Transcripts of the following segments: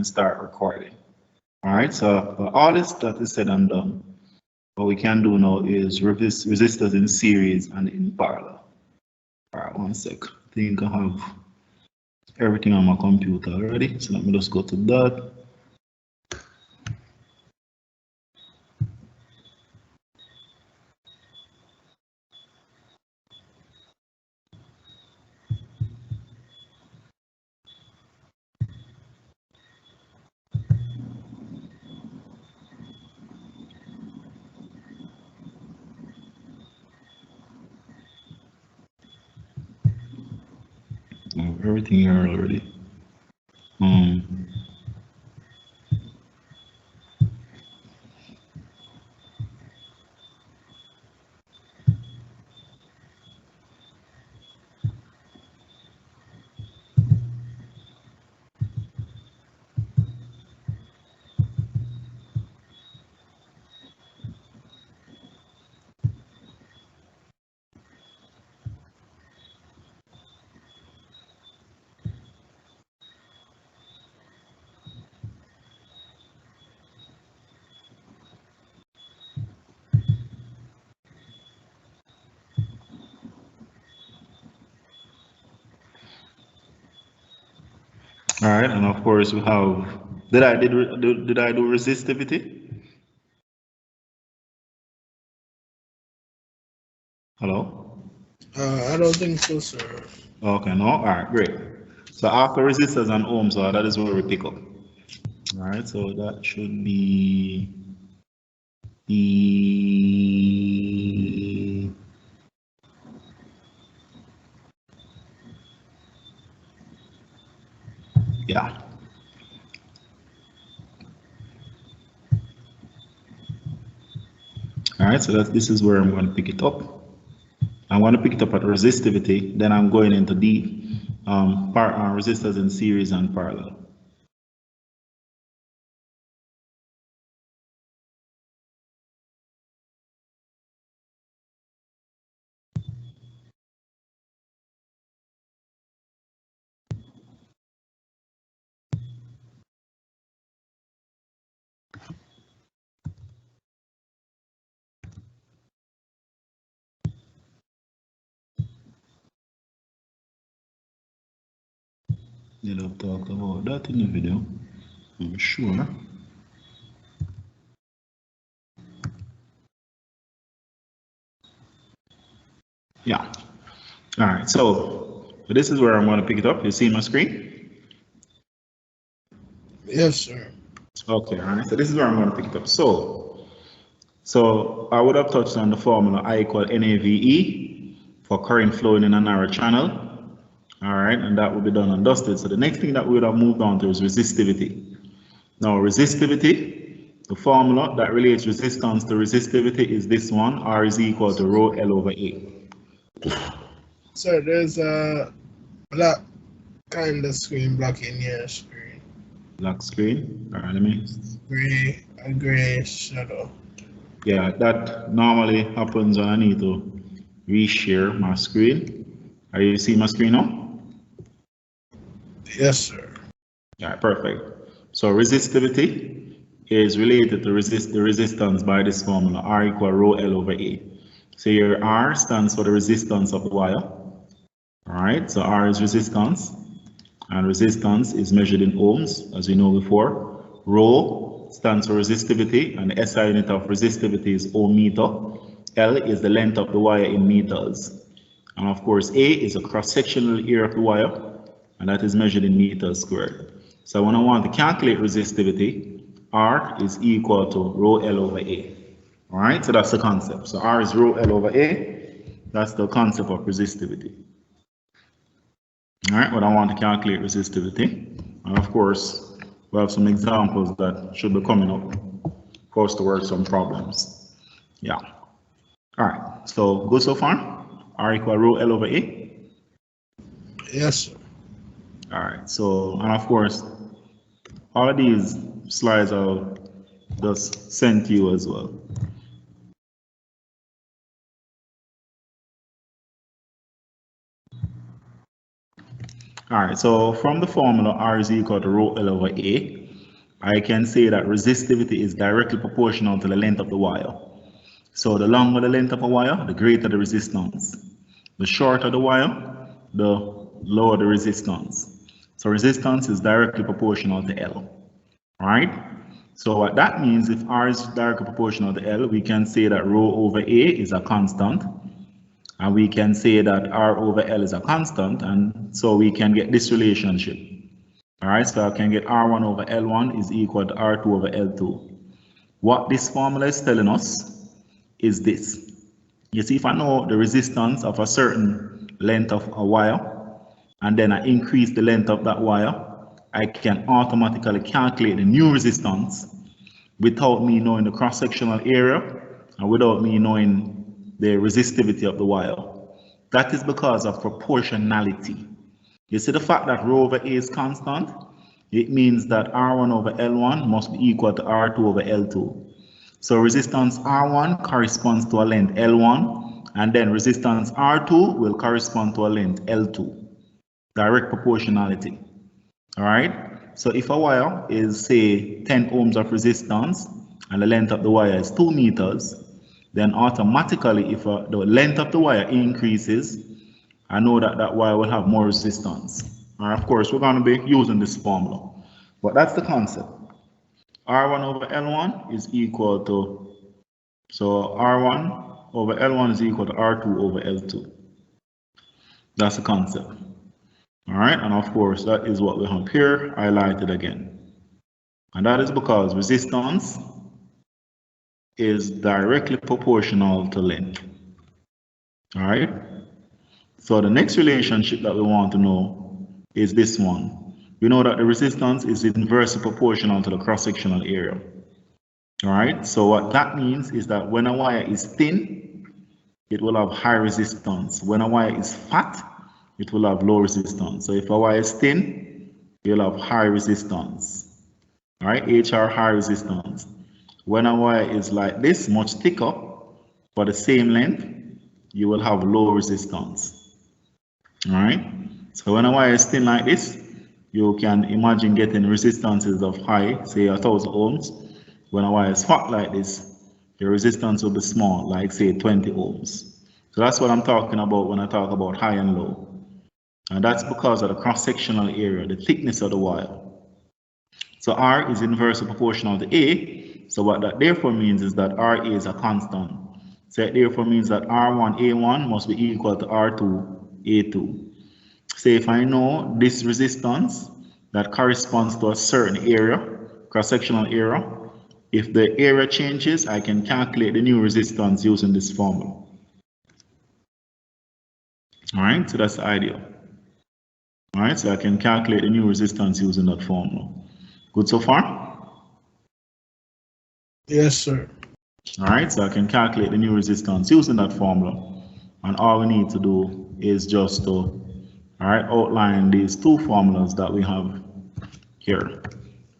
can start recording. All right, so for all this that is said and done, what we can do now is resistors in series and in parallel. All right, one sec. I think I have everything on my computer already, so let me just go to that. I have everything here already. All right, and of course we have. Did I do resistivity? Hello. I don't think so, sir. Okay, no. All right, great. So after resistors and ohms, that is where we pick up. All right, so that should be the yeah. All right, so this is where I'm going to pick it up. I'm going to pick it up at resistivity. Then I'm going into the resistors in series and parallel. Did I talk about that in the video? I'm sure. Yeah. All right. So this is where I'm going to pick it up. You see my screen? Yes, sir. Okay. All right. So this is where I'm going to pick it up. So I would have touched on the formula I equal NAVE for current flowing in a narrow channel. All right, and that will be done and dusted. So the next thing that we would have moved on to is resistivity. Now, resistivity, the formula that relates resistance to resistivity is this one: R is equal to rho L over A. Sir, there's a black kind of screen blocking your screen. Black screen. All right, let me. A gray shadow. Yeah, that normally happens when I need to reshare my screen. Are you seeing my screen now? Yes, sir. All right, perfect. So resistivity is related to the resistance by this formula, R equal rho L over A. So your R stands for the resistance of the wire. All right, so R is resistance, and resistance is measured in ohms, as we know before. Rho stands for resistivity, and the SI unit of resistivity is ohm meter. L is the length of the wire in meters. And of course, A is a cross-sectional area of the wire, and that is measured in meters squared. So when I want to calculate resistivity, R is equal to rho L over A. All right, so that's the concept. So R is rho L over A. That's the concept of resistivity. All right, when I want to calculate resistivity, and of course, we have some examples that should be coming up for us to work some problems. Yeah. All right, so good so far? R equal rho L over A? Yes, sir. All right, so, and of course, all of these slides I'll just send to you as well. All right, so from the formula, R is equal to rho L over A, I can say that resistivity is directly proportional to the length of the wire. So the longer the length of a wire, the greater the resistance. The shorter the wire, the lower the resistance. So resistance is directly proportional to L. All right? So what that means, if R is directly proportional to L, we can say that rho over A is a constant. And we can say that R over L is a constant, and so we can get this relationship. All right, so I can get R1 over L1 is equal to R2 over L2. What this formula is telling us is this. You see, if I know the resistance of a certain length of a wire, and then I increase the length of that wire, I can automatically calculate the new resistance without me knowing the cross-sectional area and without me knowing the resistivity of the wire. That is because of proportionality. You see the fact that rho over A is constant, it means that R1 over L1 must be equal to R2 over L2. So resistance R1 corresponds to a length L1, and then resistance R2 will correspond to a length L2. Direct proportionality. All right. So if a wire is, say, 10 ohms of resistance and the length of the wire is 2 meters, then automatically if the length of the wire increases, I know that that wire will have more resistance. And of course, we're going to be using this formula. But that's the concept. R1 over L1 is equal to, so R1 over L1 is equal to R2 over L2. That's the concept. All right, and of course, that is what we have here highlighted again. And that is because resistance is directly proportional to length. All right. So the next relationship that we want to know is this one. We know that the resistance is inversely proportional to the cross-sectional area. All right. So what that means is that when a wire is thin, it will have high resistance. When a wire is fat, it will have low resistance. So if a wire is thin, you'll have high resistance. All right. HR high resistance. When a wire is like this, much thicker, for the same length, you will have low resistance. All right. So when a wire is thin like this, you can imagine getting resistances of high, say 1000 ohms. When a wire is fat like this, the resistance will be small, like say 20 ohms. So that's what I'm talking about when I talk about high and low. And that's because of the cross-sectional area, the thickness of the wire. So R is inversely proportional to A. So what that therefore means is that RA is a constant. So it therefore means that R1A1 must be equal to R2A2. So if I know this resistance that corresponds to a certain area, cross-sectional area, if the area changes, I can calculate the new resistance using this formula. All right, so that's the idea. All right, so I can calculate the new resistance using that formula. Good so far? Yes, sir. All right, so I can calculate the new resistance using that formula. And all we need to do is just to, outline these two formulas that we have here.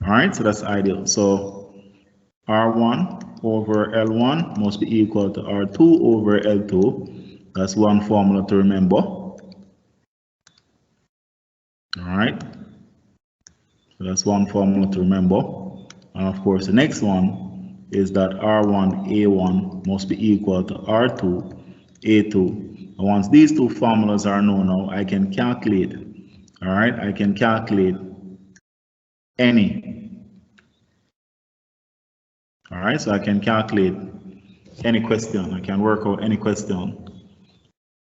All right, so that's ideal. So R1 over L1 must be equal to R2 over L2. That's one formula to remember. All right, so that's one formula to remember. And of course, the next one is that R1A1 must be equal to R2A2. And once these two formulas are known now, I can calculate, all right, I can calculate any. All right, so I can calculate any question. I can work out any question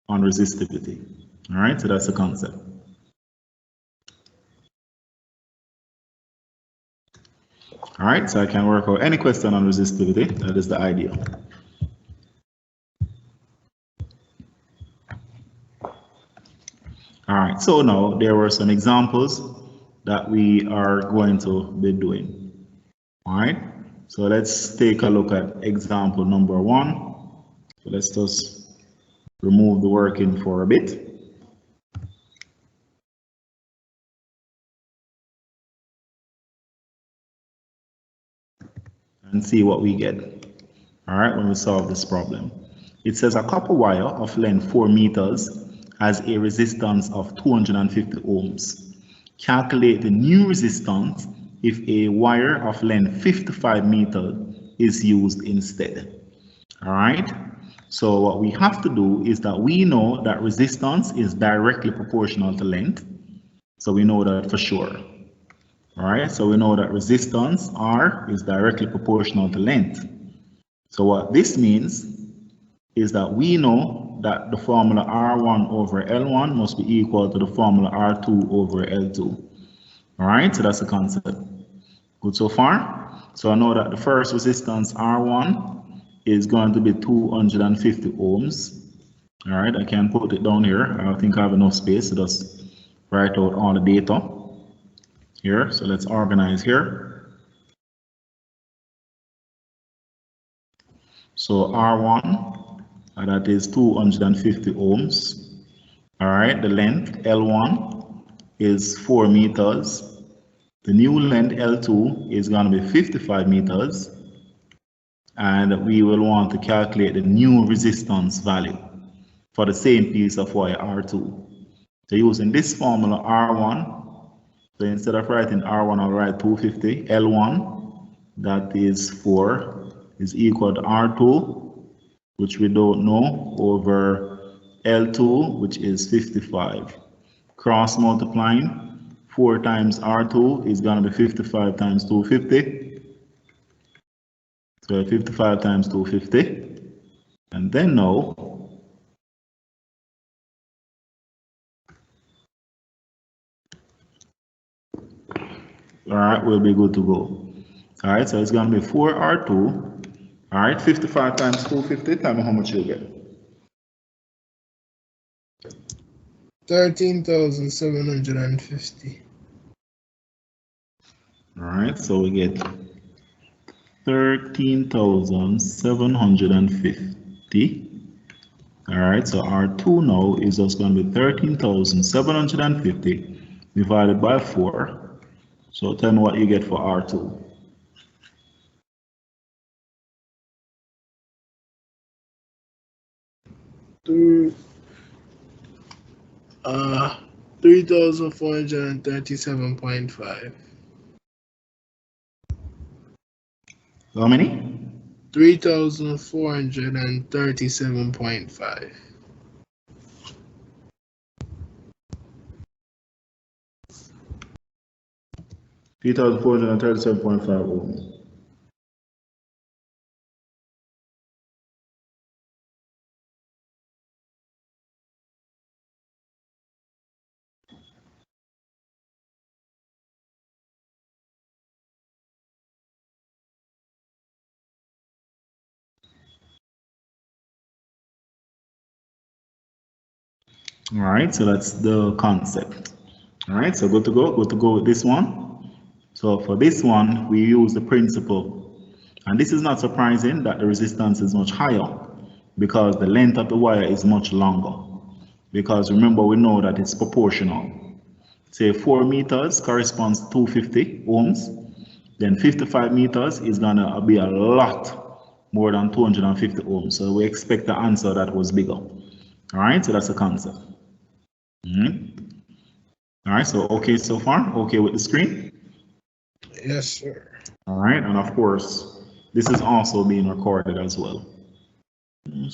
on resistivity. All right, so that's the concept. All right, so I can work out any question on resistivity. That is the idea. All right, so now there were some examples that we are going to be doing. All right, so let's take a look at example number 1. So let's just remove the working for a bit. And see what we get. All right, when we solve this problem. It says a copper wire of length 4 meters has a resistance of 250 ohms. Calculate the new resistance if a wire of length 55 meters is used instead. All right. So what we have to do is that we know that resistance is directly proportional to length. So we know that for sure. All right. So we know that resistance R is directly proportional to length. So what this means is that we know that the formula R1 over L1 must be equal to the formula R2 over L2. All right. So that's the concept. Good so far? So I know that the first resistance R1 is going to be 250 ohms. All right, I can put it down here. I think I have enough space to just write out all the data here. So let's organize here. So R1, that is 250 ohms. All right, the length L1 is 4 meters. The new length L2 is going to be 55 meters. And we will want to calculate the new resistance value for the same piece of wire R2. So using this formula R1, so instead of writing R1, I'll write 250. L1, that is 4, is equal to R2, which we don't know, over L2, which is 55. Cross multiplying, 4 times R2 is going to be 55 times 250. So 55 times 250. And then now, all right, we'll be good to go. All right, so it's going to be 4R2. All right, 55 times 250. Tell me how much you'll get. 13,750. All right, so we get 13,750. All right, so R2 now is just going to be 13,750 divided by 4. So tell me what you get for R2. 3,437.5. How many? 3,437.5. 3,437.5 ohms. All right, so that's the concept. All right, so good to go with this one. So for this one, we use the principle. And this is not surprising that the resistance is much higher because the length of the wire is much longer. Because remember, we know that it's proportional. Say 4 meters corresponds to 250 ohms. Then 55 meters is gonna be a lot more than 250 ohms. So we expect the answer that was bigger. All right, so that's the concept. All right, so okay so far? Okay with the screen? Yes, sir. All right, and of course, this is also being recorded as well. Boy.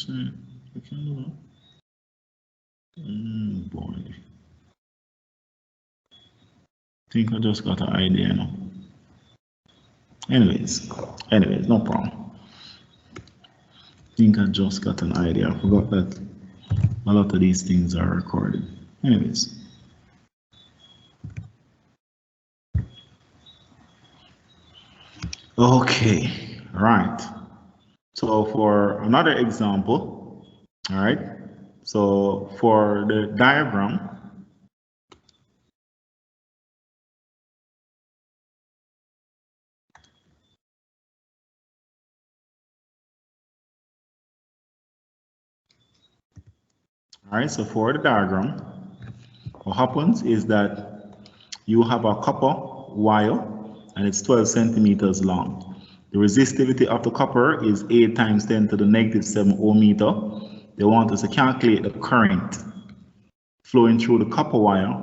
I think I just got an idea now. Anyways, no problem. I think I just got an idea. I forgot that a lot of these things are recorded. Anyways. Okay, right. So for another example, all right. So for the diagram, all right, so for the diagram, what happens is that you have a copper wire and it's 12 centimeters long. The resistivity of the copper is 8 times 10 to the negative 7 ohm meter. They want us to calculate the current flowing through the copper wire,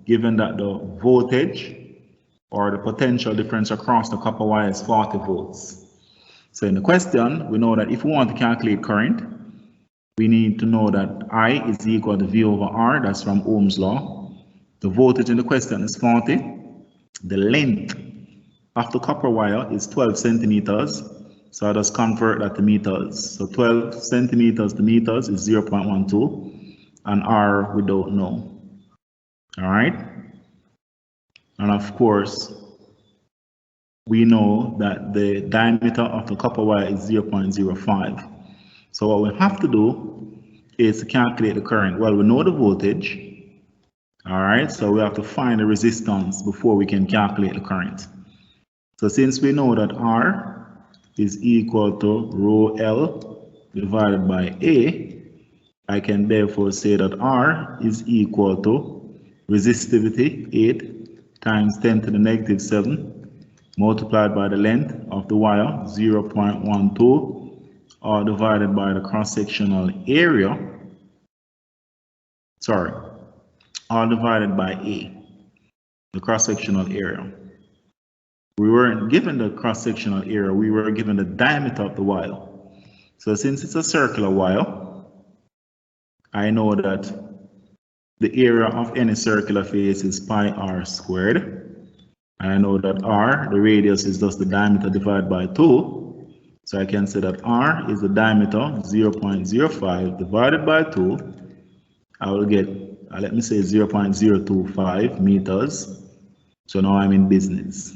given that the voltage or the potential difference across the copper wire is 40 volts. So in the question, we know that if we want to calculate current, we need to know that I is equal to V over R, that's from Ohm's law. The voltage in the question is 40. The length of the copper wire is 12 centimeters. So I just convert that to meters. So 12 centimeters to meters is 0.12, and R we don't know. All right. And of course, we know that the diameter of the copper wire is 0.05. So what we have to do is to calculate the current. Well, we know the voltage. All right, so we have to find the resistance before we can calculate the current. So since we know that R is equal to rho L divided by A, I can therefore say that R is equal to resistivity 8 times 10 to the negative 7 multiplied by the length of the wire 0.12, or divided by the cross-sectional area, or divided by A, the cross-sectional area. We weren't given the cross-sectional area, we were given the diameter of the wire. So since it's a circular wire, I know that the area of any circular face is pi r squared. I know that r, the radius, is just the diameter divided by 2. So I can say that r is the diameter 0.05 divided by 2. I will get, let me say 0.025 meters. So now I'm in business.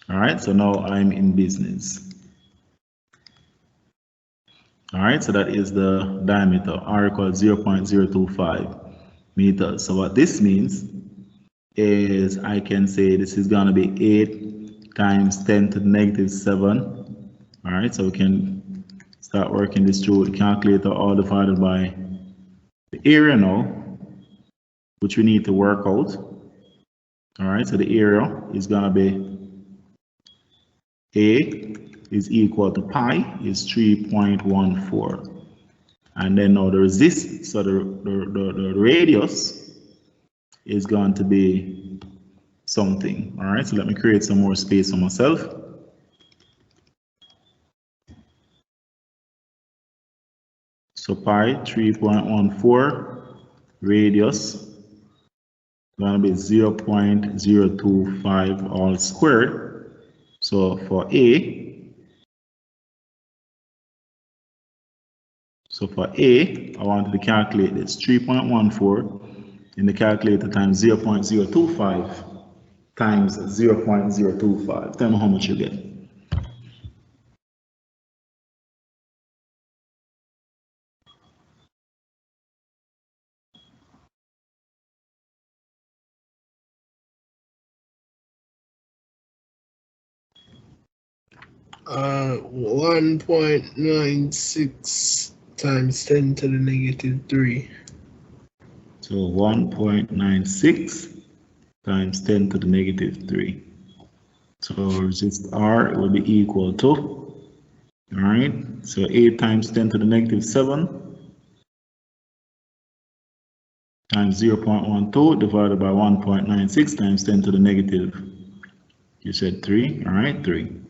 All right, so now I'm in business. All right, so that is the diameter, r equals 0.025 meters. So what this means is I can say this is going to be 8 times 10 to the negative 7. All right, so we can start working this through the calculator, all divided by the area now, which we need to work out. All right, so the area is going to be A is equal to pi is 3.14. And then now the resist, so the radius is going to be something. All right, so let me create some more space for myself. So pi 3.14, radius going to be 0.025 all squared. So for A, I wanted to calculate this 3.14 in the calculator times 0.025 times 0.025. Tell me how much you get. Uh, 1.96 times 10 to the negative 3. So 1.96 times 10 to the negative 3. So resist R will be equal to, all right, so 8 times 10 to the negative 7 times 0.12 divided by 1.96 times 10 to the negative, you said 3, all right, 3.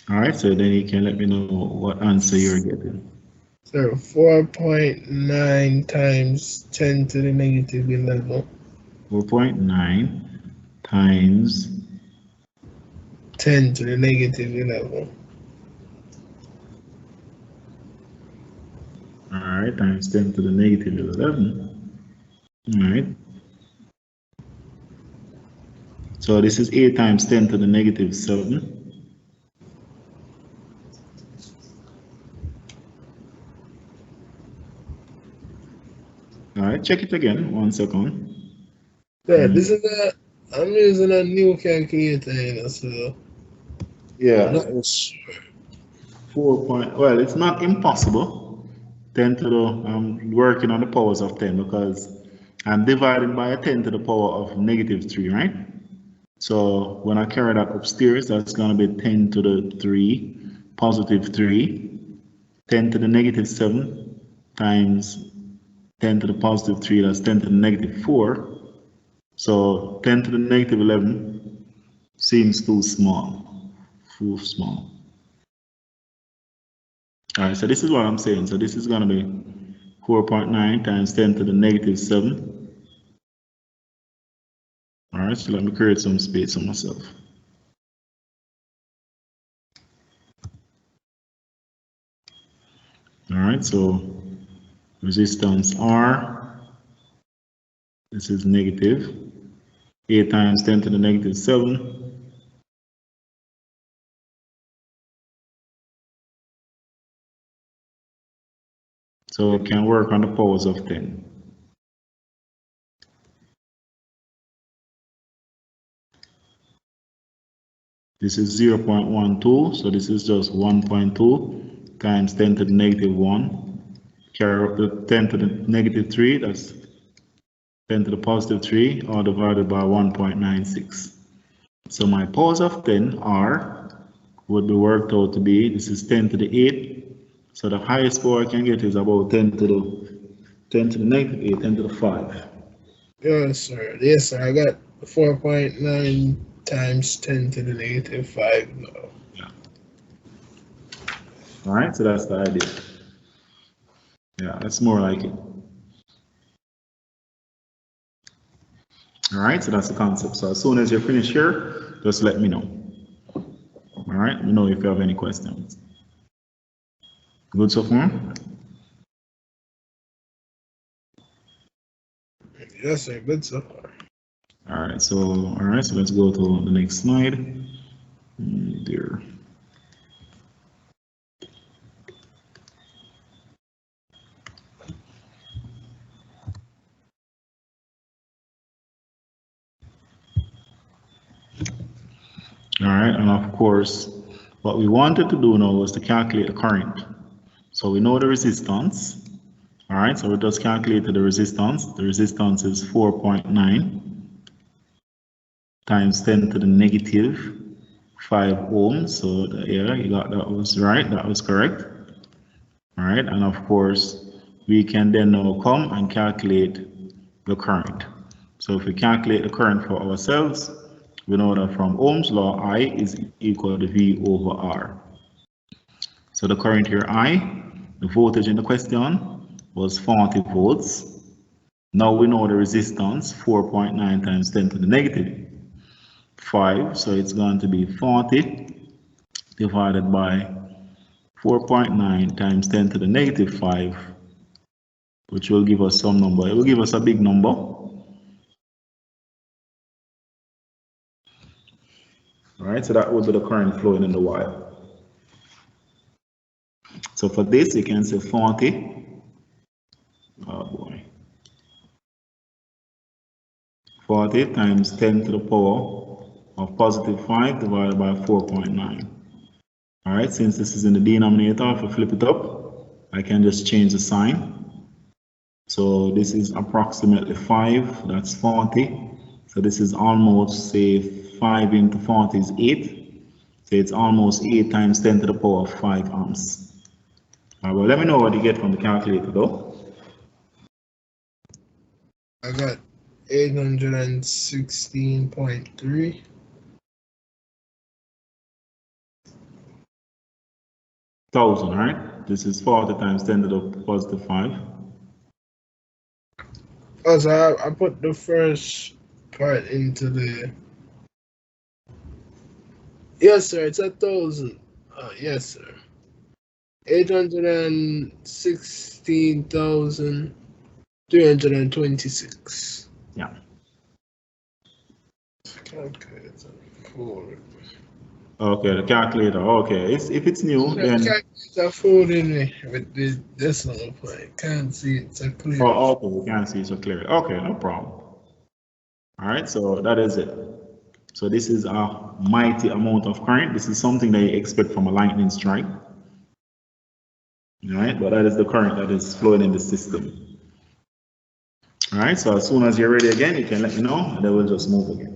All right, so then you can let me know what answer you're getting. So 4.9 times 10 to the negative 11. 4.9 times 10 to the negative 11. right, times 10 to the negative 11. All right. So this is 8 times 10 to the negative 7. All right, check it again, 1 second. Yeah, this is I'm using a new calculator, so Yeah, I'm not it's sure. 4 point, well, it's not impossible. 10 to the, I'm working on the powers of 10 because I'm dividing by a 10 to the power of negative 3, right? So when I carry that upstairs, that's going to be 10 to the 3, positive 3, 10 to the negative 7 times 10 to the positive 3, that's 10 to the negative 4. So 10 to the negative 11 seems too small, too small. All right, so this is what I'm saying. So this is going to be 4.9 times 10 to the negative 7. All right, so let me create some space for myself. All right, so resistance R, this is negative 8 times 10 to the negative 7. So it can work on the powers of 10. This is 0.12, so this is just 1.2 times 10 to the negative 1. Carry up the 10 to the negative 3, that's 10 to the positive 3, all divided by 1.96. So my powers of 10 are, would be worked out to be, this is 10 to the 8. So the highest power I can get is about 10 to the negative 8, 10 to the 5. Yes, sir. Yes, sir. I got 4.9 times 10 to the negative 5 now. Yeah. All right, so that's the idea. Yeah, that's more like it. All right, so that's the concept. So as soon as you're finished here, just let me know. All right, let me know if you have any questions. Good so far? Yes, sir. Good so far. All right, so let's go to the next slide. There. All right, and of course, what we wanted to do now was to calculate the current. So we know the resistance. All right, so we just calculated the resistance. The resistance is 4.9 times 10 to the negative 5 ohms. So yeah, you got that was right. That was correct. All right, and of course, we can then now come and calculate the current. So if we calculate the current for ourselves, we know that from Ohm's law, I is equal to V over R. So the current here, I, the voltage in the question was 40 volts. Now we know the resistance, 4.9 times 10 to the negative 5. So it's going to be 40 divided by 4.9 times 10 to the negative 5, which will give us some number. It will give us a big number. All right, so that would be the current flowing in the wire. So for this, you can say 40. Oh boy. 40 times 10 to the power of positive 5 divided by 4.9. All right, since this is in the denominator, if I flip it up, I can just change the sign. So this is approximately 5, that's 40. So this is almost, say, 5 into 40 is 8. So it's almost 8 times 10 to the power of 5 amps. All right, well, let me know what you get from the calculator, though. I got 816.3. 1,000, right? This is 40 times 10 to the positive 5. Oh, so I put the first part into the. Yes, sir. It's 1,000. Yes, sir. 816,326. Yeah. Calculator forward. Okay, the calculator. Okay, if it's new, then. Calculator forward in me with the decimal point. Can't see it so clear. Oh, okay, we can't see so clearly. Okay, no problem. All right, so that is it. So this is a mighty amount of current. This is something that you expect from a lightning strike. All right, but that is the current that is flowing in the system. All right, so as soon as you're ready again, you can let me know, and then we'll just move again.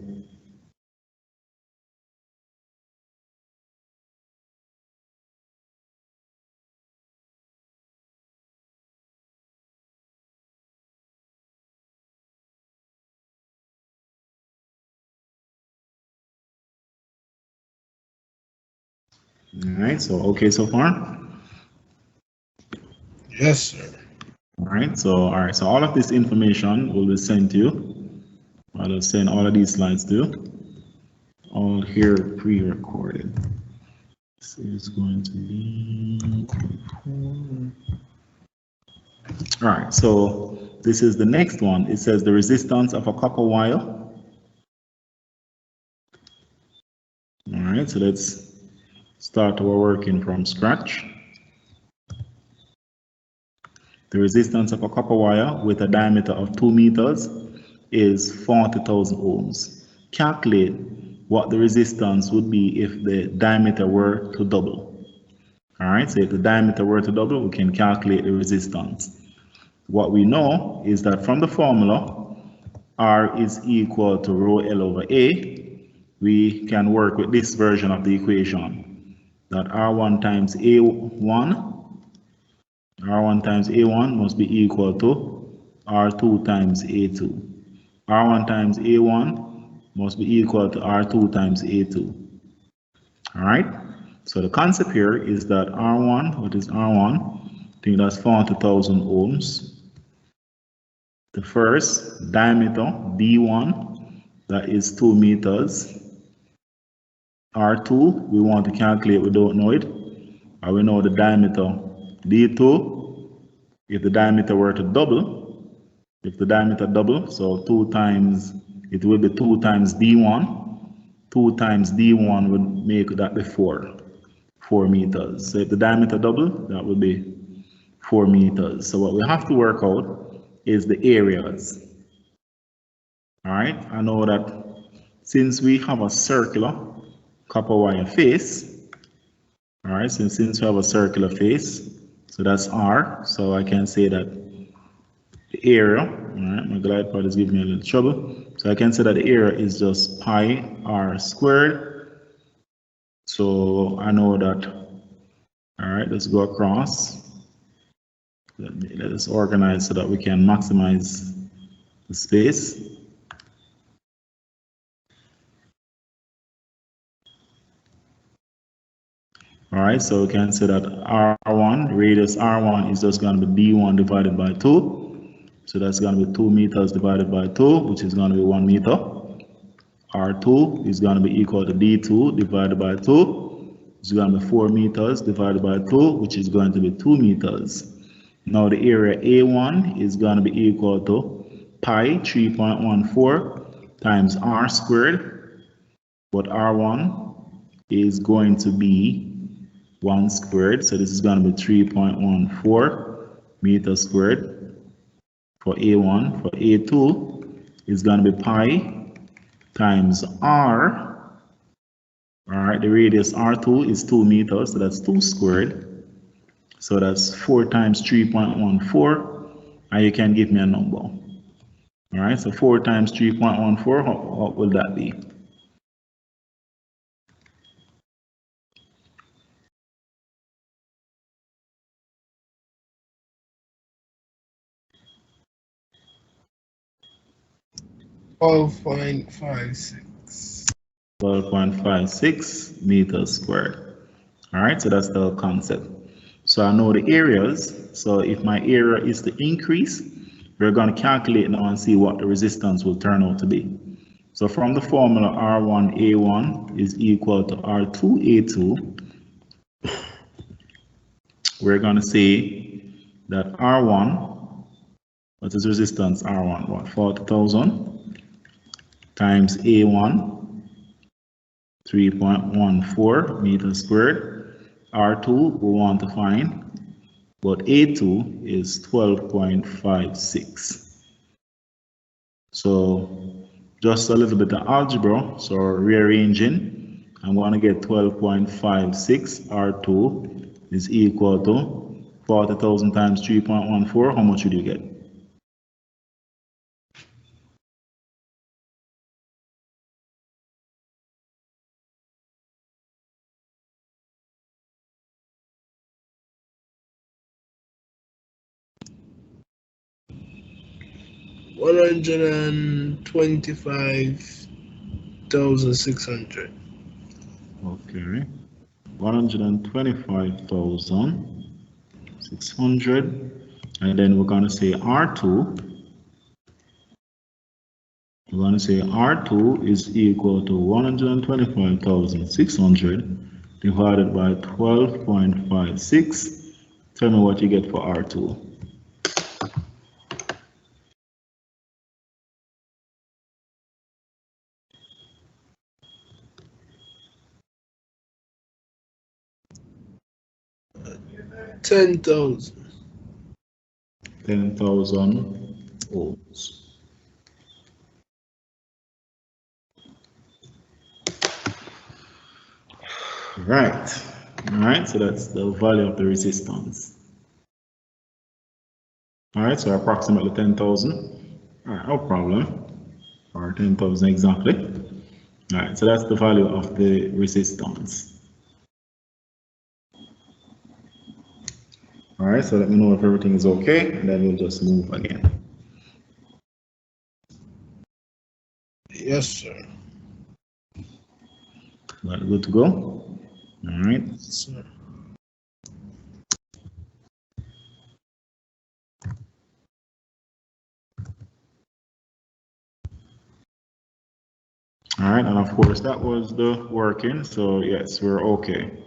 All right, so okay so far? Yes, sir. All right, so all of this information will be sent to you. I'll send all of these slides to you. All here pre-recorded. This is going to be. All right, so this is the next one. It says the resistance of a copper wire. All right, so let's start our working from scratch. The resistance of a copper wire with a diameter of 2 meters is 40,000 ohms. Calculate what the resistance would be if the diameter were to double. All right, so if the diameter were to double, we can calculate the resistance. What we know is that from the formula, R is equal to rho L over A, we can work with this version of the equation, that R1 times A1 must be equal to R2 times A2. R1 times A1 must be equal to R2 times A2. All right, so the concept here is that R1, what is R1? I think that's 40,000 ohms. The first diameter, D1, that is 2 meters. R2, we want to calculate, we don't know it. And we know the diameter, D2, if the diameter were to double, so 2 times, it will be 2 times D1. 2 times D1 would make that be 4 meters. So if the diameter double, that would be 4 meters. So what we have to work out is the areas. All right, I know that since we have a circular copper wire face, all right, so since we have a circular face, so that's R, so I can say that the area, all right, my glide pad is giving me a little trouble, so I can say that the area is just pi R squared. So I know that, all right, let's go across. Let us organize so that we can maximize the space. All right, so we can say that R1, radius R1 is just going to be D1 divided by 2. So that's going to be 2 meters divided by 2, which is going to be 1 meter. R2 is going to be equal to D2 divided by 2. It's going to be 4 meters divided by 2, which is going to be 2 meters. Now the area A1 is going to be equal to pi 3.14 times R squared, but R1 is going to be 1 squared, so this is going to be 3.14 meters squared for A1. For A2 is going to be pi times R. All right, the radius R2 is 2 meters, so that's 2 squared. So that's 4 times 3.14, and you can give me a number. All right, so 4 times 3.14, what will that be? 12.56. 12.56 meters squared. All right, so that's the concept. So I know the areas. So if my area is to increase, we're going to calculate now and see what the resistance will turn out to be. So from the formula, R1A1 is equal to R2A2 we're going to say that R1, what is resistance R1? What, 40,000 times A1, 3.14 meters squared. R2 we want to find, but A2 is 12.56. So just a little bit of algebra, so rearranging, I'm going to get 12.56 R2 is equal to 40,000 times 3.14. How much would you get? $125,600. Okay, 125,600, and then we're going to say R2. We're going to say R2 is equal to 125,600 divided by 12.56. Tell me what you get for R2. $10,000. 10,000 ohms. Right. All right, so that's the value of the resistance. All right, so approximately 10,000. All right, no problem. Or 10,000 exactly. All right, so that's the value of the resistance. All right, so let me know if everything is okay, and then we'll just move again. Yes, sir. Well, good to go. All right. Yes, sir. All right, and of course that was the working, so yes, we're okay.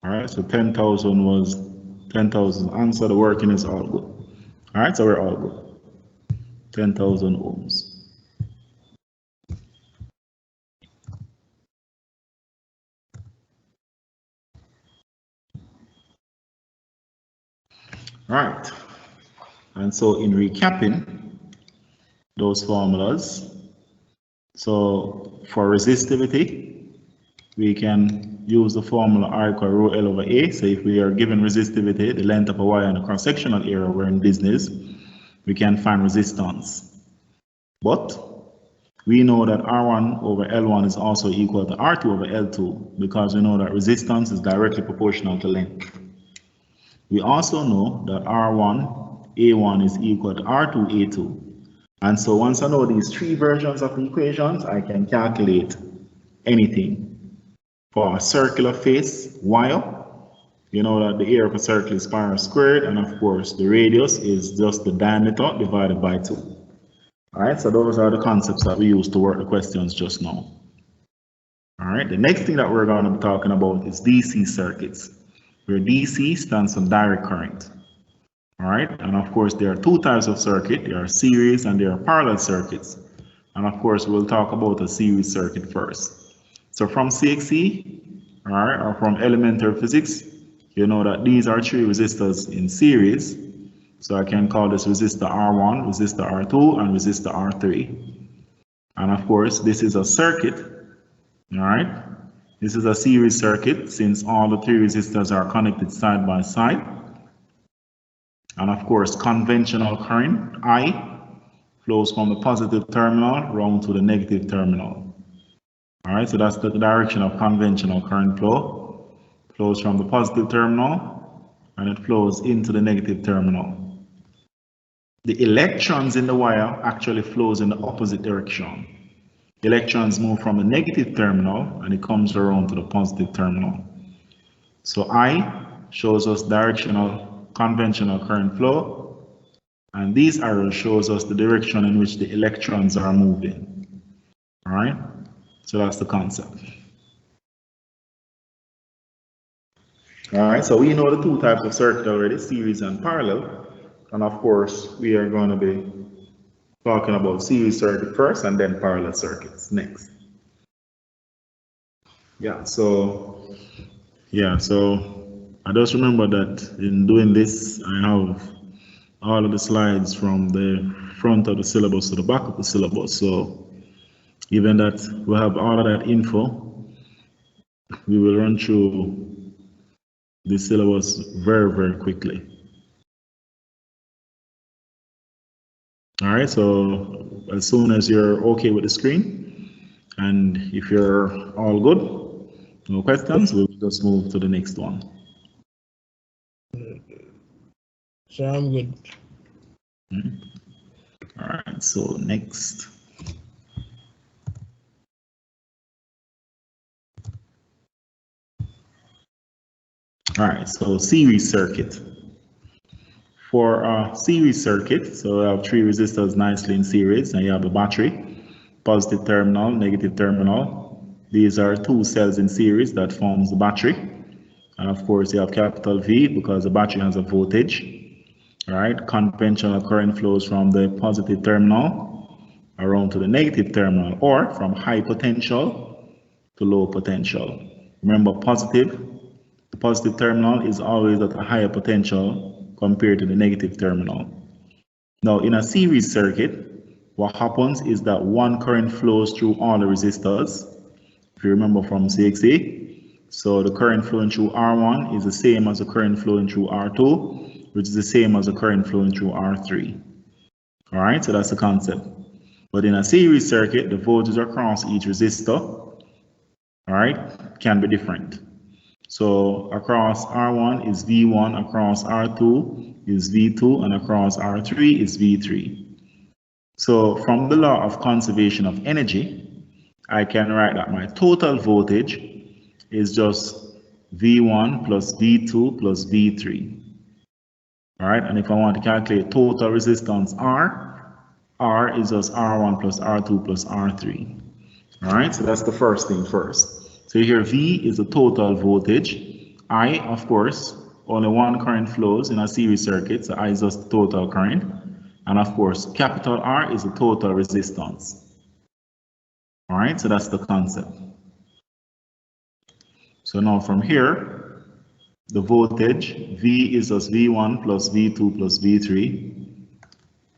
All right, so 10,000 was 10,000 answer, the working is all good. All right, so we're all good. 10,000 ohms. All right, and so in recapping those formulas, so for resistivity, we can use the formula R equal rho L over A. So if we are given resistivity, the length of a wire and the cross-sectional area, we're in business, we can find resistance. But we know that R1 over L1 is also equal to R2 over L2 because we know that resistance is directly proportional to length. We also know that R1 A1 is equal to R2 A2. And so once I know these three versions of the equations, I can calculate anything. For a circular face wire, you know that the area of a circle is pi r squared, and of course the radius is just the diameter divided by 2. All right, so those are the concepts that we use to work the questions just now. All right, the next thing that we're going to be talking about is DC circuits, where DC stands for direct current. All right, and of course there are two types of circuit. There are series and there are parallel circuits. And of course we'll talk about a series circuit first. So from CXC, all right, or from elementary physics, you know that these are three resistors in series. So I can call this resistor R1, resistor R2, and resistor R3. And of course, this is a circuit, all right? This is a series circuit since all the three resistors are connected side by side. And of course, conventional current, I, flows from the positive terminal round to the negative terminal. All right, so that's the direction of conventional current flow. Flows from the positive terminal and it flows into the negative terminal. The electrons in the wire actually flows in the opposite direction. The electrons move from the negative terminal and it comes around to the positive terminal. So I shows us directional conventional current flow, and these arrows shows us the direction in which the electrons are moving. All right, so that's the concept. All right, so we know the two types of circuit already, series and parallel. And of course, we are going to be talking about series circuit first and then parallel circuits next. So I just remember that in doing this, I have all of the slides from the front of the syllabus to the back of the syllabus. So given that we have all of that info, we will run through the syllabus very, very quickly. All right, so as soon as you're okay with the screen, and if you're all good, no questions, we'll just move to the next one. So I'm good. All right, so next. All right, so series circuit. For a series circuit, so we have three resistors nicely in series, and you have a battery, positive terminal, negative terminal. These are two cells in series that forms the battery. And of course, you have capital V because the battery has a voltage. All right, conventional current flows from the positive terminal around to the negative terminal, or from high potential to low potential. Remember, the positive terminal is always at a higher potential compared to the negative terminal. Now, in a series circuit, what happens is that one current flows through all the resistors. If you remember from CXA, so the current flowing through R1 is the same as the current flowing through R2, which is the same as the current flowing through R3. All right, so that's the concept. But in a series circuit, the voltage across each resistor, all right, can be different. So across R1 is V1, across R2 is V2, and across R3 is V3. So from the law of conservation of energy, I can write that my total voltage is just V1 plus V2 plus V3. All right, and if I want to calculate total resistance R is just R1 plus R2 plus R3. All right, so that's the first thing first. So here V is the total voltage. I, of course, only one current flows in a series circuit, so I is just the total current. And of course, capital R is the total resistance. All right, so that's the concept. So now from here, the voltage V is just V1 plus V2 plus V3.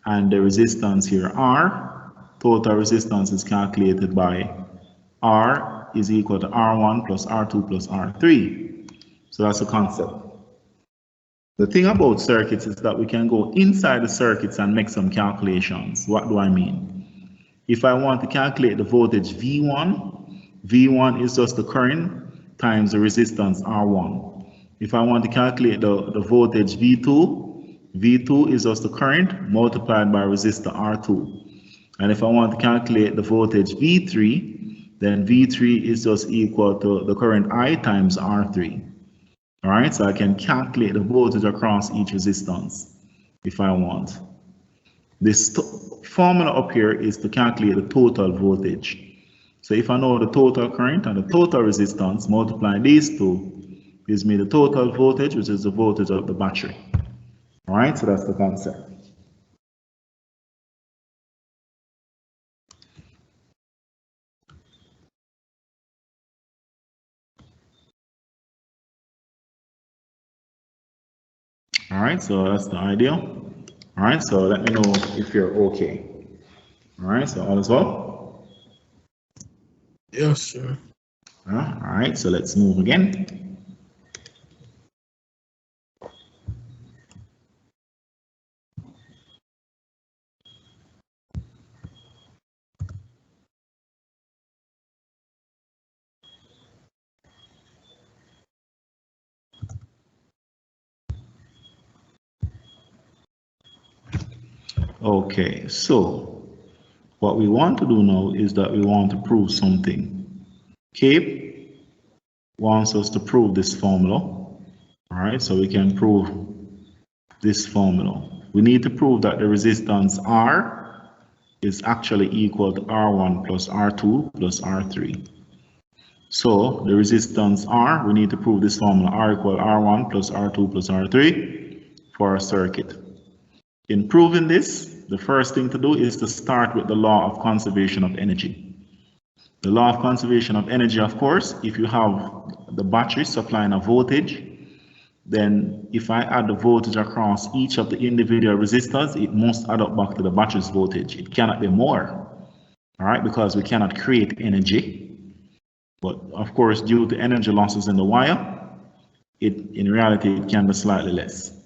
And the resistance here R, total resistance is calculated by R is equal to R1 plus R2 plus R3. So that's the concept. The thing about circuits is that we can go inside the circuits and make some calculations. What do I mean? If I want to calculate the voltage V1 is just the current times the resistance R1. If I want to calculate the voltage V2 is just the current multiplied by resistor R2. And if I want to calculate the voltage V3, then V3 is just equal to the current I times R3. All right, so I can calculate the voltage across each resistance if I want. This formula up here is to calculate the total voltage. So if I know the total current and the total resistance, multiply these two gives me the total voltage, which is the voltage of the battery. All right, so that's the concept. All right, so that's the idea. All right, so let me know if you're okay. All right, so all is well? Yes, sir. All right, so let's move again. Okay, so what we want to do now is that we want to prove something. Cape wants us to prove this formula. All right, so we can prove this formula. We need to prove that the resistance R is actually equal to R1 plus R2 plus R3. So the resistance R, we need to prove this formula, R equal R1 plus R2 plus R3 for our circuit. In proving this, the first thing to do is to start with the law of conservation of energy. The law of conservation of energy, of course, if you have the battery supplying a voltage, then if I add the voltage across each of the individual resistors, it must add up back to the battery's voltage. It cannot be more, all right, because we cannot create energy. But of course, due to energy losses in the wire, in reality, it can be slightly less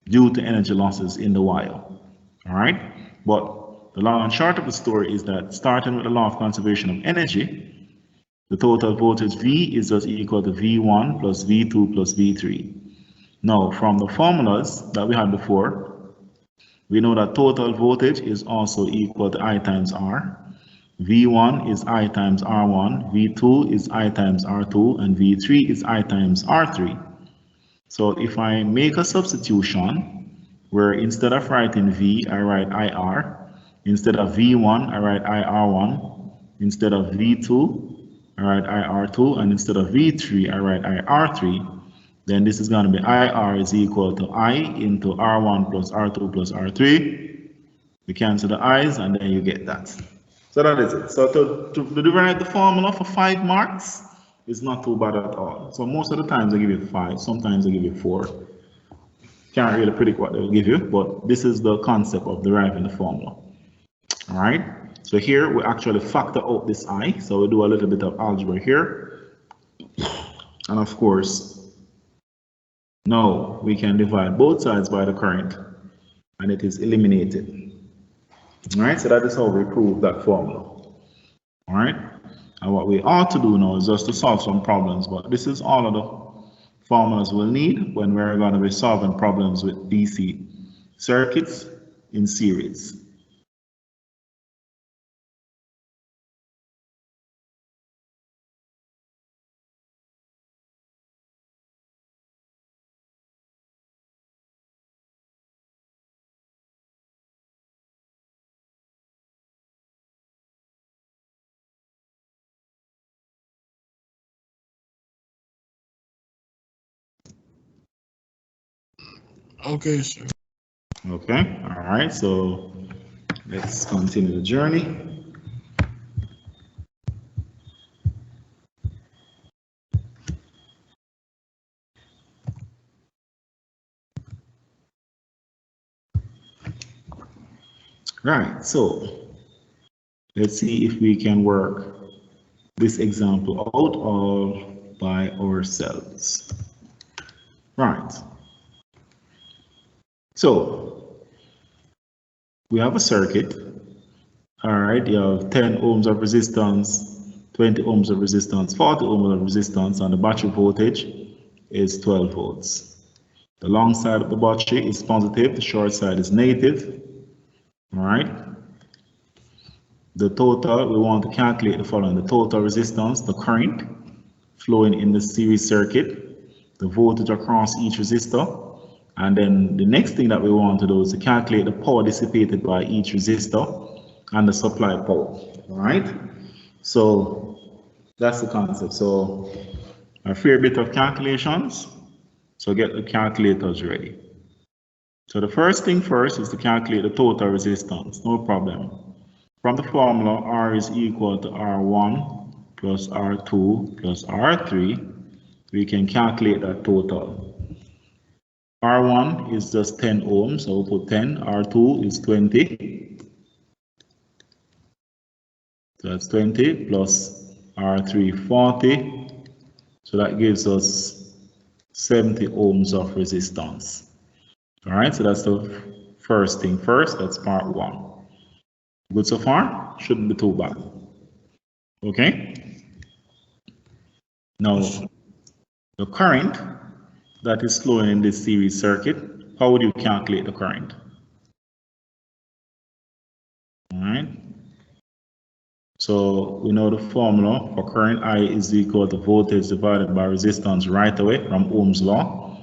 due to energy losses in the wire, all right? But the long and short of the story is that starting with the law of conservation of energy, the total voltage V is just equal to V1 plus V2 plus V3. Now, from the formulas that we had before, we know that total voltage is also equal to I times R. V1 is I times R1, V2 is I times R2, and V3 is I times R3. So if I make a substitution where instead of writing V, I write IR, instead of V1, I write IR1, instead of V2, I write IR2, and instead of V3, I write IR3, then this is going to be IR is equal to I into R1 plus R2 plus R3. We cancel the I's, and then you get that. So that is it. So to derive the formula for 5 marks is not too bad at all. So most of the times they give you 5, sometimes they give you 4. Can't really predict what they'll give you, but this is the concept of deriving the formula. All right. So here we actually factor out this I. So we do a little bit of algebra here. And of course, now we can divide both sides by the current, and it is eliminated. All right, so that is how we prove that formula. All right, and what we ought to do now is just to solve some problems, but this is all of the formulas we'll need when we're going to be solving problems with DC circuits in series. Okay, sir. Okay, all right, so let's continue the journey. Right, so let's see if we can work this example out all by ourselves. Right. So we have a circuit. All right, you have 10 ohms of resistance, 20 ohms of resistance, 40 ohms of resistance, and the battery voltage is 12 volts. The long side of the battery is positive, the short side is negative. All right. The total, we want to calculate the following: the total resistance, the current flowing in the series circuit, the voltage across each resistor, and then the next thing that we want to do is to calculate the power dissipated by each resistor and the supply power. All right, so that's the concept. So a fair bit of calculations, so get the calculators ready. So the first thing first is to calculate the total resistance, no problem. From the formula, R is equal to R1 plus R2 plus R3, we can calculate that total. R1 is just 10 ohms, so we'll put 10. R2 is 20. So that's 20 plus R3, 40. So that gives us 70 ohms of resistance. All right, so that's the first thing first. That's part 1. Good so far? Shouldn't be too bad. Okay? Now, the current that is flowing in this series circuit, how would you calculate the current? All right. So we know the formula for current, I is equal to voltage divided by resistance right away from Ohm's law.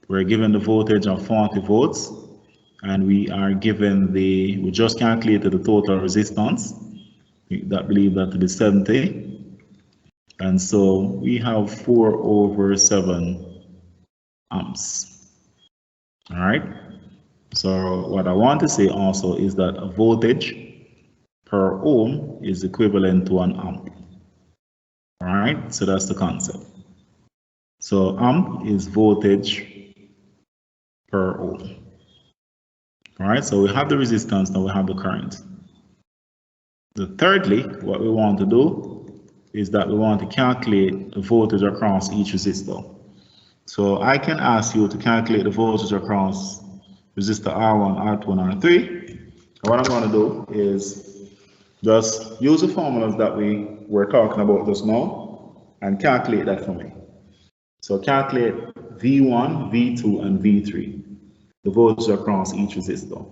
We're given the voltage of 40 volts, and we are given we just calculated the total resistance. That believe that to be 70. And so we have 4/7 amps. All right. So what I want to say also is that a voltage per ohm is equivalent to an amp. All right. So that's the concept. So amp is voltage per ohm. All right. So we have the resistance, now we have the current. Thirdly, what we want to do is that we want to calculate the voltage across each resistor. So I can ask you to calculate the voltage across resistor R1, R2, and R3. And what I'm going to do is just use the formulas that we were talking about just now and calculate that for me. So calculate V1, V2, and V3, the voltage across each resistor.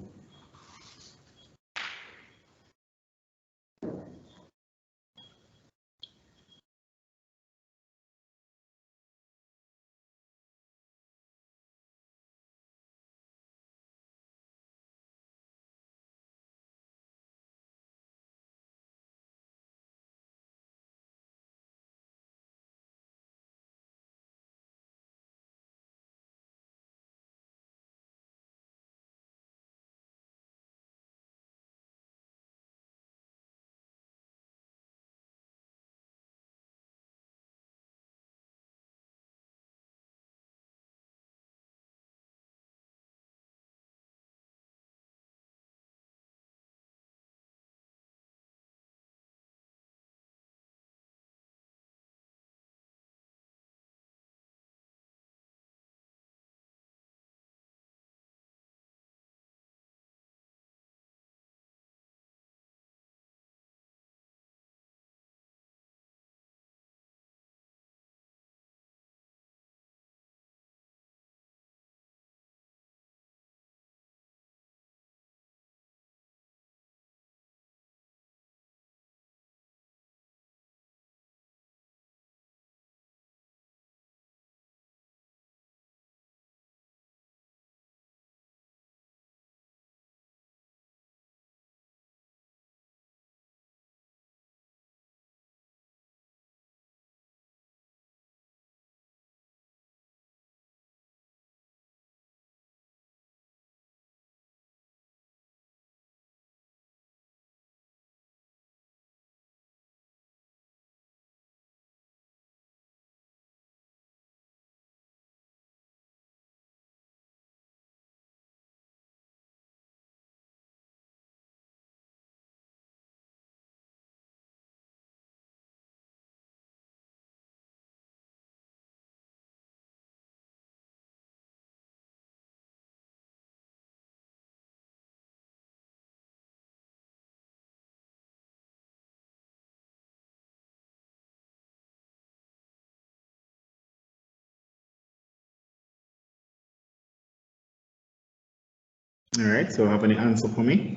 All right, so have any answer for me?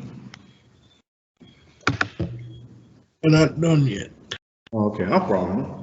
We're not done yet. Okay, no problem.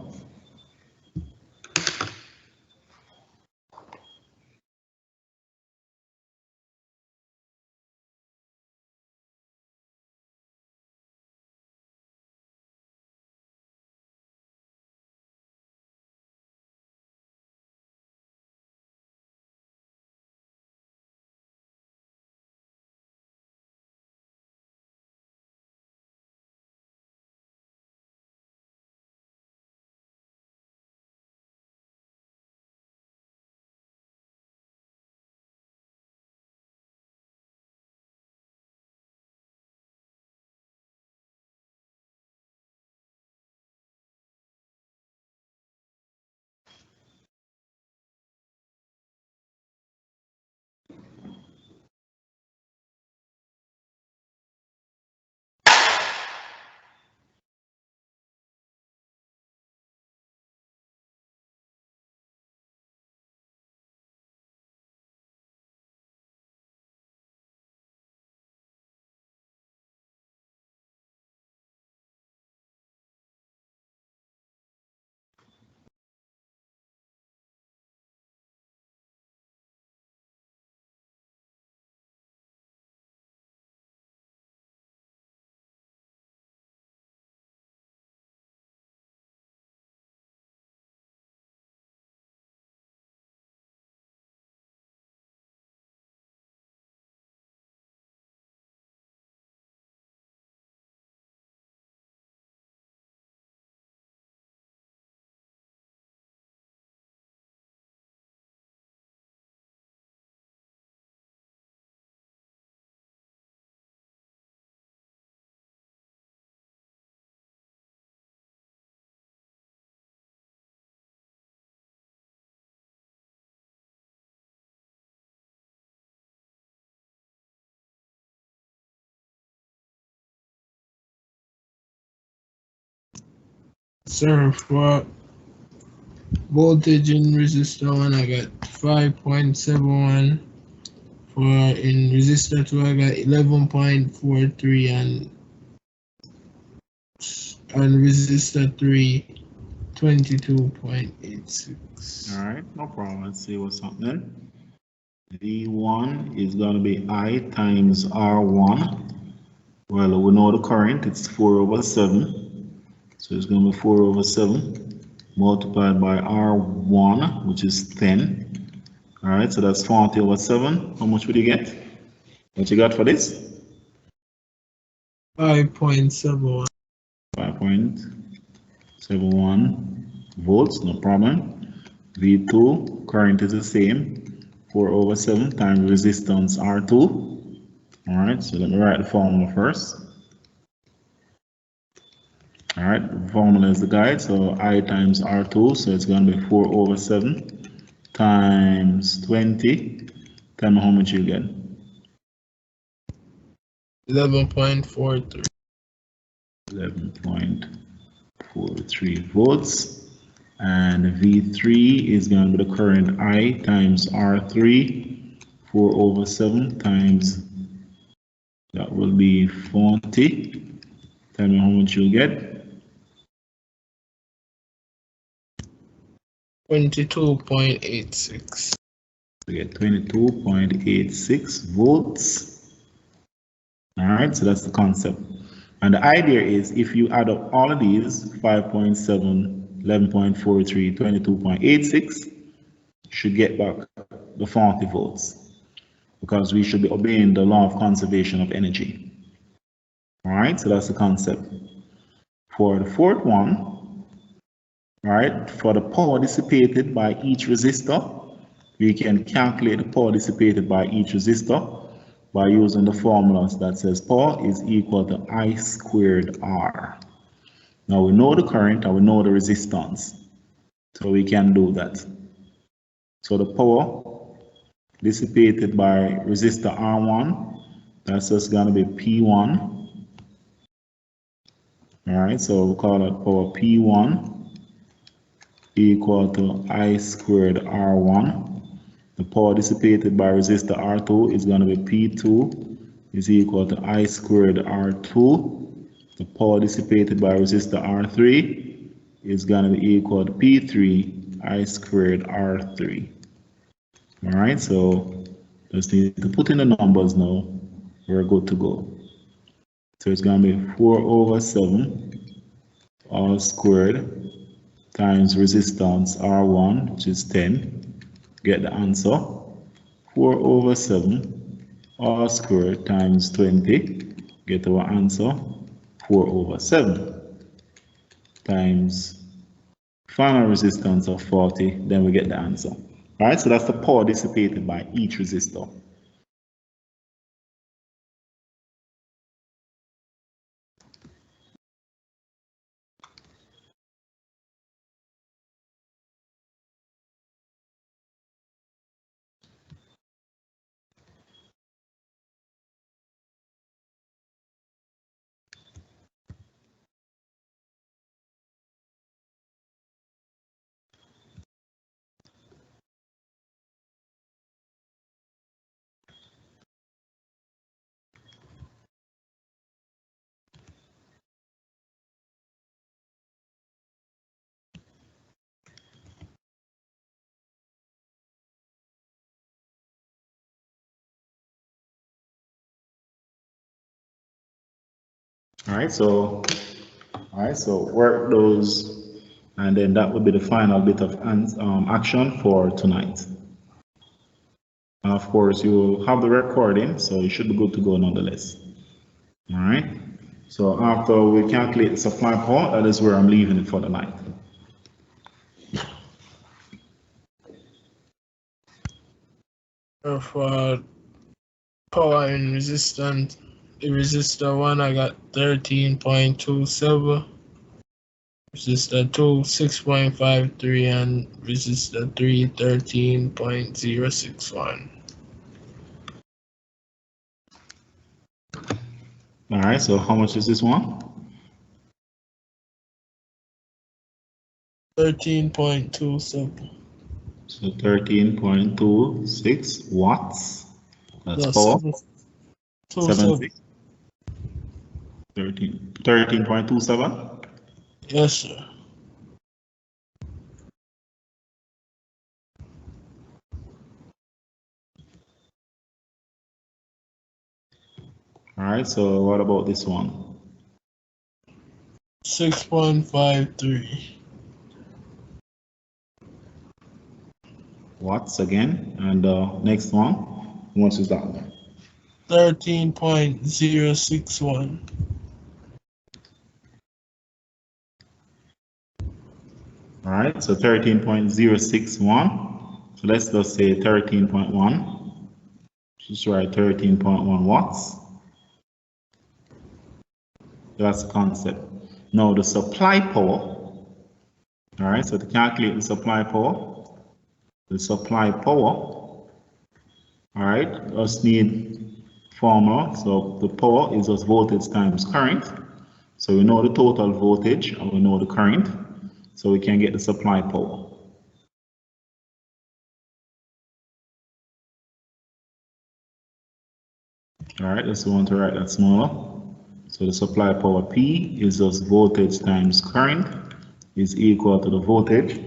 So for voltage in resistor 1, I got 5.71. For in resistor 2, I got 11.43, and resistor 3, 22.86. All right, no problem. Let's see what's happening. V1 is going to be I times R1. Well, we know the current, it's 4 over 7. So it's going to be 4 over 7 multiplied by R1, which is 10. All right, so that's 40 over 7. How much would you get? What you got for this? 5.71. 5.71 volts, no problem. V2, current is the same. 4 over 7 times resistance R2. All right, so let me write the formula first. All right, the formula is the guide, so I times R2, so it's going to be 4 over 7 times 20. Tell me how much you get. 11.43. 11.43 volts. And V3 is going to be the current I times R3. 4 over 7 times, that will be 40. Tell me how much you get. 22.86. We get 22.86 volts. All right, so that's the concept. And the idea is if you add up all of these, 5.7, 11.43, 22.86, should get back the 40 volts because we should be obeying the law of conservation of energy. All right, so that's the concept. For the fourth one, all right, for the power dissipated by each resistor, we can calculate the power dissipated by each resistor by using the formulas that says power is equal to I squared R. Now we know the current and we know the resistance, so we can do that. So the power dissipated by resistor R1, that's just going to be P1. All right, so we'll call that power P1 equal to I squared R1. The power dissipated by resistor R2 is going to be P2 is equal to I squared R2. The power dissipated by resistor R3 is going to be equal to P3 I squared R3. All right, so just need to put in the numbers now. We're good to go. So it's going to be 4 over 7 all squared times resistance R1, which is 10. Get the answer. 4 over 7 all squared times 20. Get our answer. 4 over 7 times final resistance of 40. Then we get the answer. All right, so that's the power dissipated by each resistor. All right, so work those, and then that would be the final bit of action for tonight. And of course, you have the recording, so you should be good to go nonetheless. All right. So after we calculate the supply power, that is where I'm leaving it for the night. For power in resistance, the resistor 1, I got 13.27. Resistor 2, 6.53, and resistor 3, 13.061. All right. So how much is this one? 13.27. So 13.26 watts. That's No, power. 7.27. 13.27. Yes, sir. All right, so what about this one? 6.53. Watts again. And next one, how much is that one? 13.061. All right, so 13.061. So let's just say 13.1. Just write 13.1 watts. That's the concept. Now the supply power. All right, so to calculate the supply power, all right, just need formula. So the power is just voltage times current. So we know the total voltage and we know the current, so we can get the supply power. All right, let's want to write that smaller. So the supply power P is just voltage times current is equal to the voltage.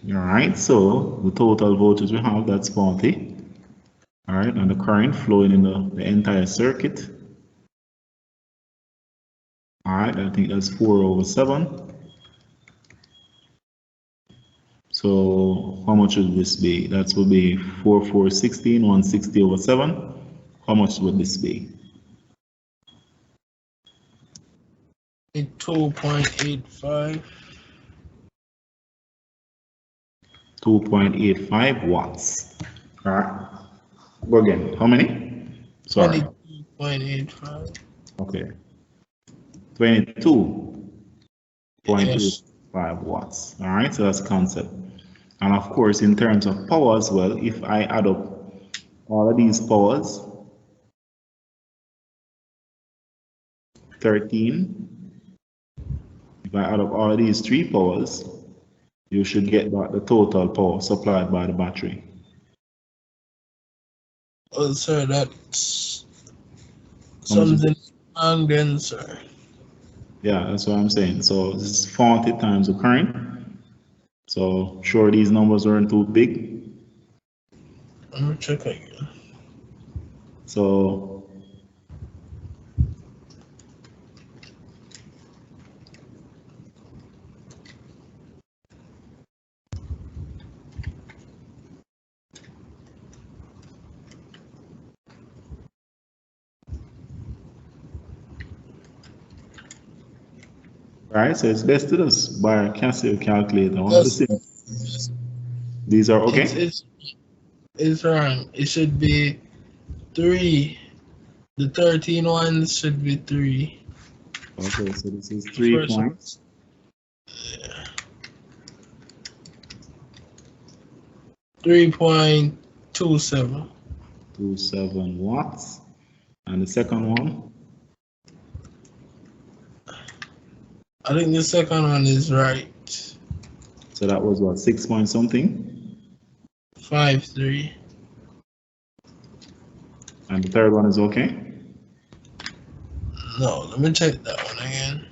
All right, so the total voltage we have, that's 40. All right, and the current flowing in the entire circuit. All right, I think that's 4/7. So how much would this be? That would be 4/416, 160/7. How much would this be? 2.85. 2.85 watts. All right. Go again. How many? Sorry. 22.85. Okay. 22.85 Yes. watts. All right. So that's the concept. And of course, in terms of power as well, if I add up all of these powers, 13, if I add up all of these three powers, you should get back the total power supplied by the battery. Oh, sir, that's How much is it? something wrong then, sir. Yeah, that's what I'm saying. So this is 40 times the current. So sure these numbers aren't too big. Let me check again. So right, so it's best to just buy a Casio calculator. One of the That's, same. These are okay? it's wrong. It should be 3. The 13 ones should be 3. Okay, so this is The 3 first one. points. Yeah. 3.27. 27 watts. And the second one, I think the second one is right. so that was what, 6 point something? 5.3. And the third one is okay? No, let me check that one again.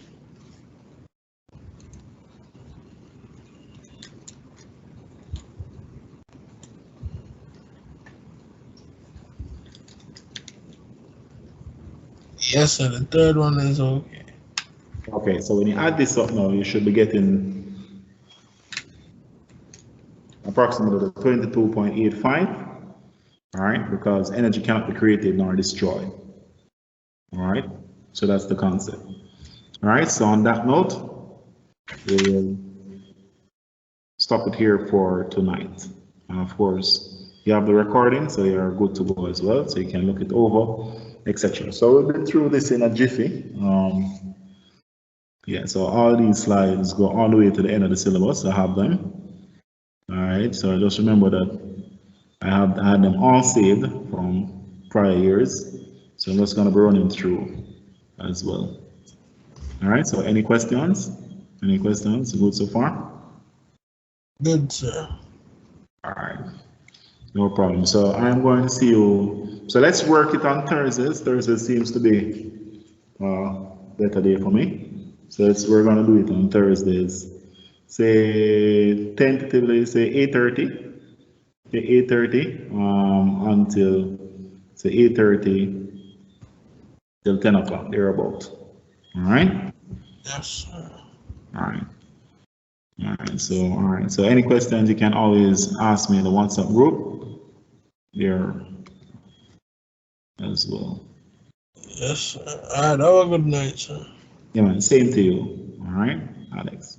Yes, sir. The third one is okay. Okay, so when you add this up now, you should be getting approximately 22.85. All right, because energy cannot be created nor destroyed. All right, So that's the concept. All right, so on that note, we'll stop it here for tonight. And of course, you have the recording, so you're good to go as well, so you can look it over, etc. So we'll be through this in a jiffy. Yeah, so all these slides go all the way to the end of the syllabus. I have them. All right, so just remember that I had them all saved from prior years. So I'm just going to be running through as well. All right, so any questions? Any questions? Good so far? Good, sir. All right, no problem. So I'm going to see you. So let's work it on Thursdays. Thursday seems to be a better day for me. So we're going to do it on Thursdays. Say tentatively, say 8:30. 8:30 until say 8:30 till 10 o'clock, thereabout. All right? Yes, sir. All right. All right. So any questions you can always ask me in the WhatsApp group there as well. Yes, sir. All right, have a good night, sir. Yeah, man. Same to you. All right, Alex.